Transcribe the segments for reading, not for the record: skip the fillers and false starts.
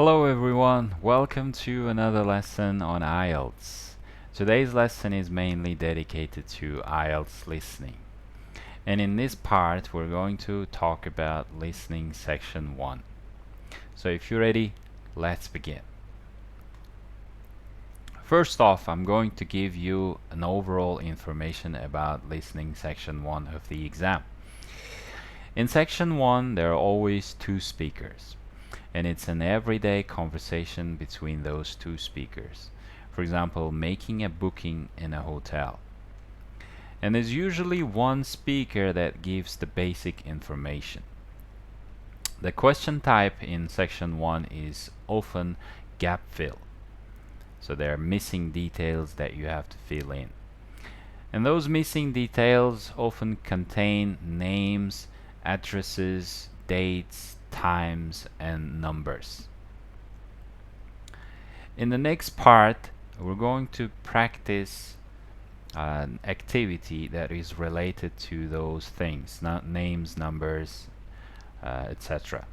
Hello everyone, welcome to another lesson on IELTS. Today's lesson is mainly dedicated to IELTS listening. And in this part, we're going to talk about listening section 1. So if you're ready, let's begin. First off, I'm going to give you an overall information about listening section 1 of the exam. In section 1, there are always two speakers, and it's an everyday conversation between those two speakers. For example, making a booking in a hotel. And there's usually one speaker that gives the basic information. The question type in section 1 is often gap fill. So there are missing details that you have to fill in. And those missing details often contain names, addresses, dates, times, and numbers. In the next part, we're going to practice an activity that is related to those things, not names, numbers, etc.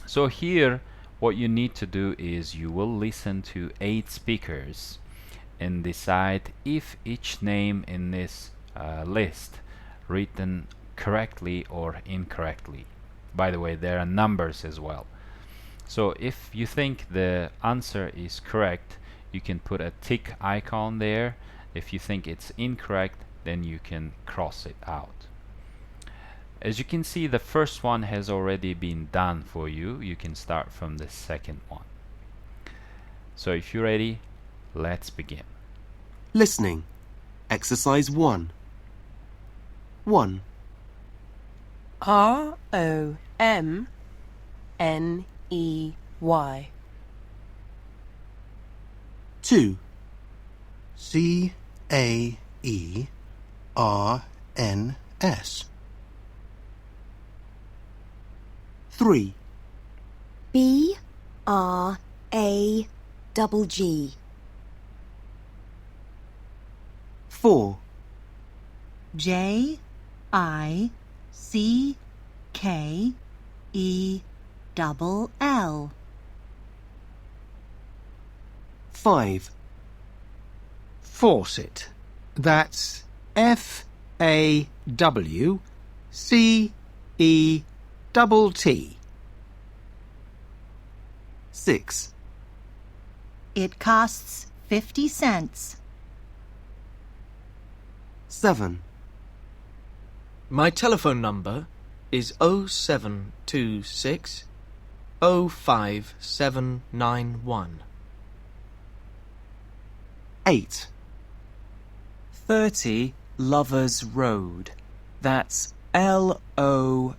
So here, what you need to do is you will listen to 8 speakers and decide if each name in this list written correctly or incorrectly. By the way, there are numbers as well. So if you think the answer is correct, you can put a tick icon there. If you think it's incorrect, then you can cross it out. As you can see, the first one has already been done for you. You can start from the second one. So if you're ready, let's begin. Listening. Exercise 1. 1. ROMNEY. 2. CAERNS. 3. BRAGG. 4. JICKELL. 5. Faucet. That's FAWCETT. 6. It costs 50 cents. 7. My telephone number is 0726 05791. 8. 30 Lovers Road. That's LOVERS.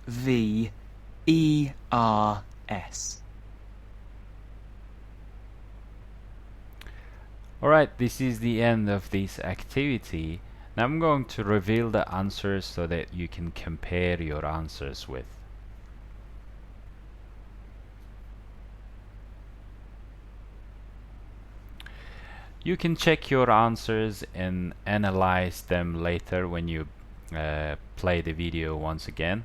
Alright, this is the end of this activity. Now I'm going to reveal the answers so that you can compare your answers with. You can check your answers and analyze them later when you play the video once again.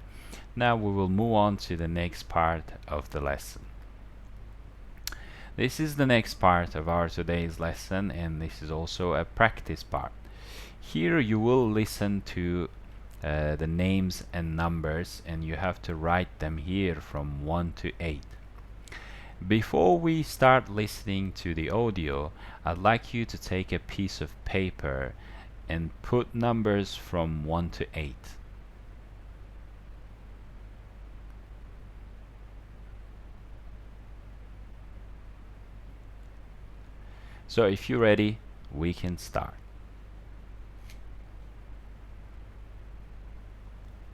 Now we will move on to the next part of the lesson. This is the next part of our today's lesson, and this is also a practice part. Here you will listen to the names and numbers, and you have to write them here from 1 to 8. Before we start listening to the audio, I'd like you to take a piece of paper and put numbers from 1 to 8. So if you're ready, we can start.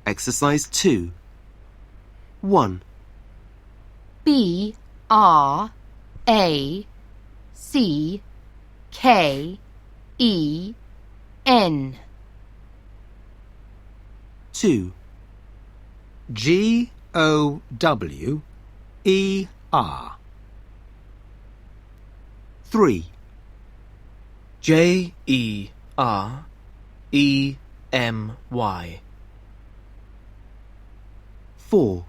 Exercise 2. 1. BRACKEN. 2. GOWER. 3. JEREMY. 4.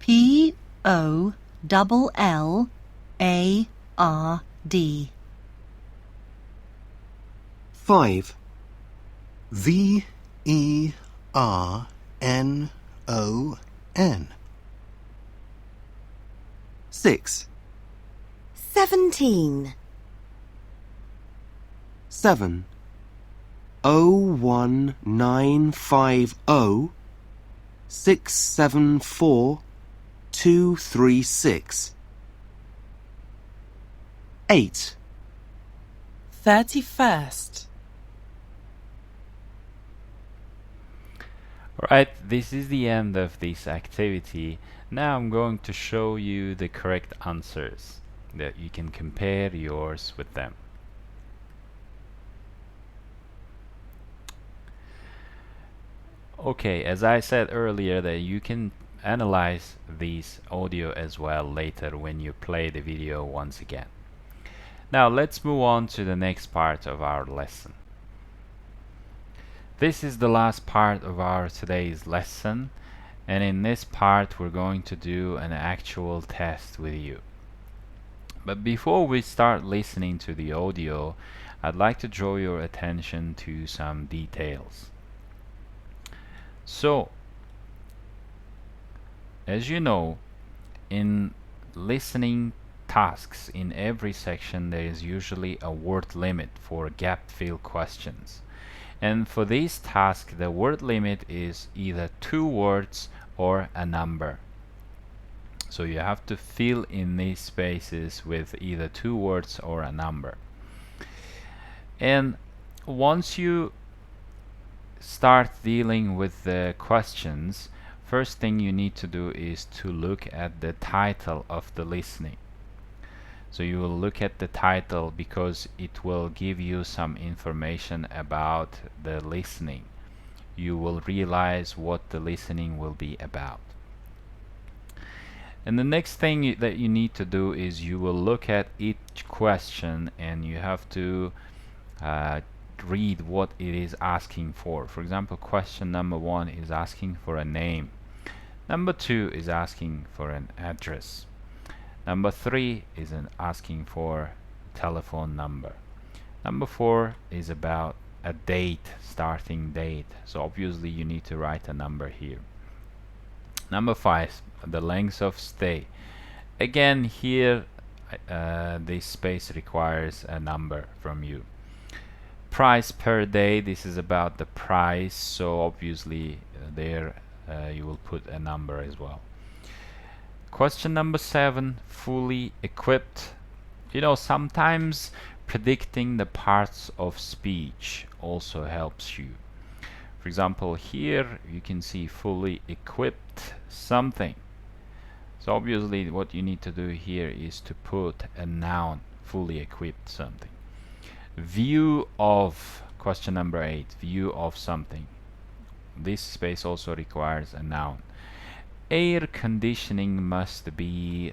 POWER. double L A R D. 5. VERNON. 6. 17. 7. 01950 674 236. 8. 31st. Alright, this is the end of this activity. Now I'm going to show you the correct answers that you can compare yours with them. Okay, as I said earlier, that you can analyze these audio as well later when you play the video once again. Now let's move on to the next part of our lesson. This is the last part of our today's lesson, and in this part we're going to do an actual test with you. But before we start listening to the audio, I'd like to draw your attention to some details. So, as you know, in listening tasks in every section there is usually a word limit for gap fill questions. And for this task, the word limit is either 2 words or a number. So you have to fill in these spaces with either 2 words or a number. And once you start dealing with the questions, first thing you need to do is to look at the title of the listening. So you will look at the title because it will give you some information about the listening. You will realize what the listening will be about. And the next thing that you need to do is you will look at each question and you have to read what it is asking for. For example, question number 1 is asking for a name. Number 2 is asking for an address. Number 3 is asking for telephone number. Number 4 is about a date, starting date. So obviously you need to write a number here. Number 5, the length of stay. Again, here this space requires a number from you. Price per day, this is about the price, so obviously there you will put a number as well. Question number 7, fully equipped. You know, sometimes predicting the parts of speech also helps you. For example, here you can see fully equipped something. So obviously what you need to do here is to put a noun, fully equipped something. View of, question number 8, view of something. This space also requires a noun. Air conditioning must be,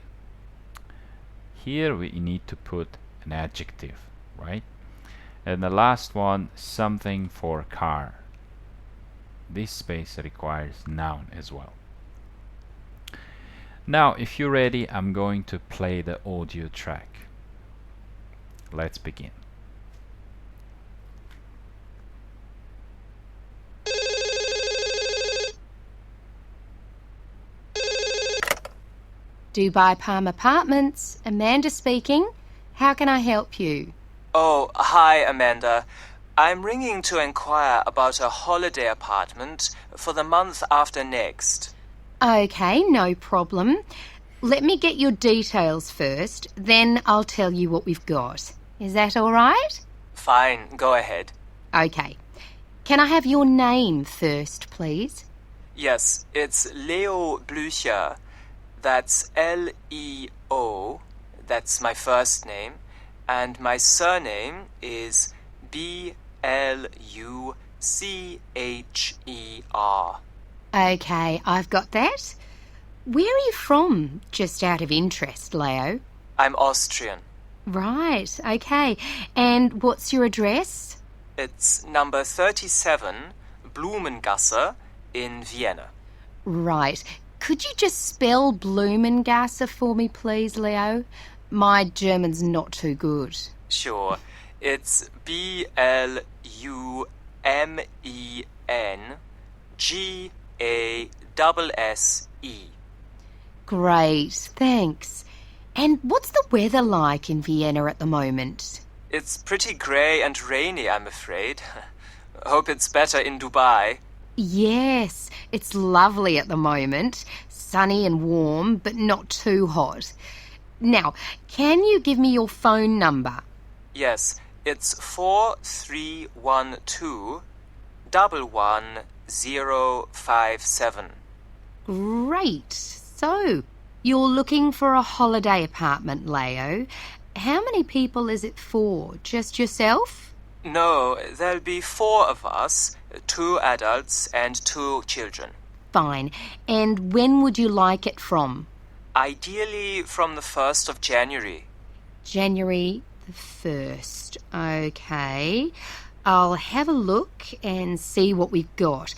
here we need to put an adjective, right? And the last one, something for car. This space requires noun as well. Now if you're ready, I'm going to play the audio track. Let's begin. Dubai Palm Apartments. Amanda speaking. How can I help you? Oh, hi, Amanda. I'm ringing to inquire about a holiday apartment for the month after next. Okay, no problem. Let me get your details first, then I'll tell you what we've got. Is that all right? Fine, go ahead. Okay. Can I have your name first, please? Yes, it's Leo Blücher. That's Leo. That's my first name. And my surname is Blucher. Okay, I've got that. Where are you from, just out of interest, Leo? I'm Austrian. Right, okay. And what's your address? It's number 37, Blumengasse in Vienna. Right. Could you just spell Blumengasse for me, please, Leo? My German's not too good. Sure. It's Blumengasse. Great, thanks. And what's the weather like in Vienna at the moment? It's pretty grey and rainy, I'm afraid. Hope it's better in Dubai. Yes, it's lovely at the moment. Sunny and warm, but not too hot. Now, can you give me your phone number? Yes, it's 4312 11057. Great. So, you're looking for a holiday apartment, Leo. How many people is it for? Just yourself? No, there'll be 4 of us, 2 adults and 2 children. Fine. And when would you like it from? Ideally from the 1st of January. January the 1st. Okay. I'll have a look and see what we've got.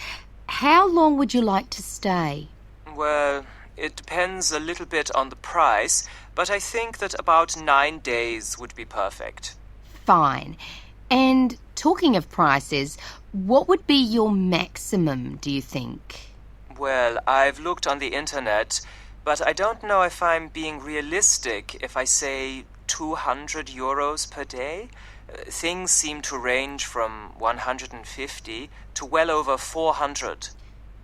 How long would you like to stay? Well, it depends a little bit on the price, but I think that about 9 days would be perfect. Fine. And talking of prices, what would be your maximum, do you think? Well, I've looked on the internet, but I don't know if I'm being realistic if I say 200 euros per day. Things seem to range from 150 to well over 400.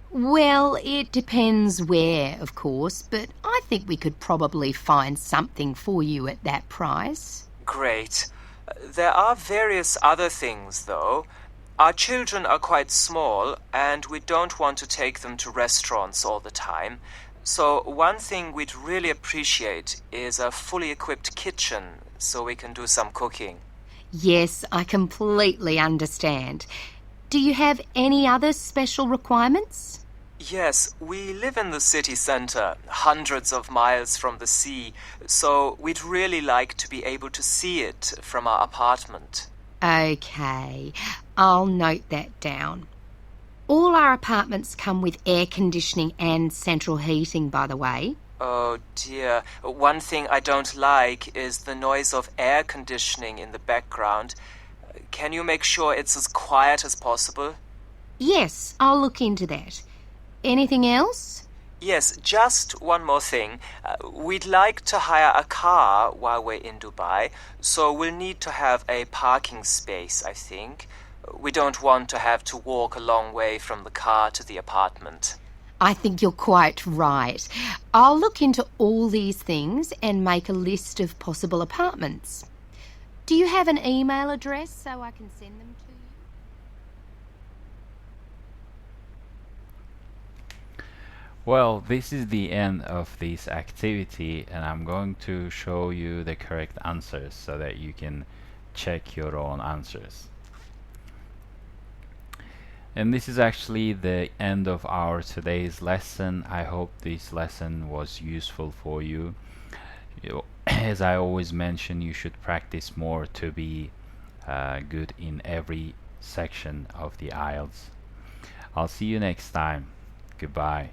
Well, it depends where, of course, but I think we could probably find something for you at that price. Great. There are various other things, though. Our children are quite small, and we don't want to take them to restaurants all the time. So one thing we'd really appreciate is a fully equipped kitchen so we can do some cooking. Yes, I completely understand. Do you have any other special requirements? Yes, we live in the city centre, hundreds of miles from the sea, so we'd really like to be able to see it from our apartment. Okay, I'll note that down. All our apartments come with air conditioning and central heating, by the way. Oh dear, one thing I don't like is the noise of air conditioning in the background. Can you make sure it's as quiet as possible? Yes, I'll look into that. Anything else? Yes, just one more thing. We'd like to hire a car while we're in Dubai, so we'll need to have a parking space, I think. We don't want to have to walk a long way from the car to the apartment. I think you're quite right. I'll look into all these things and make a list of possible apartments. Do you have an email address so I can send them to you? Well, this is the end of this activity, and I'm going to show you the correct answers so that you can check your own answers. And this is actually the end of our today's lesson. I hope this lesson was useful for you. As I always mention, you should practice more to be good in every section of the IELTS. I'll see you next time. Goodbye.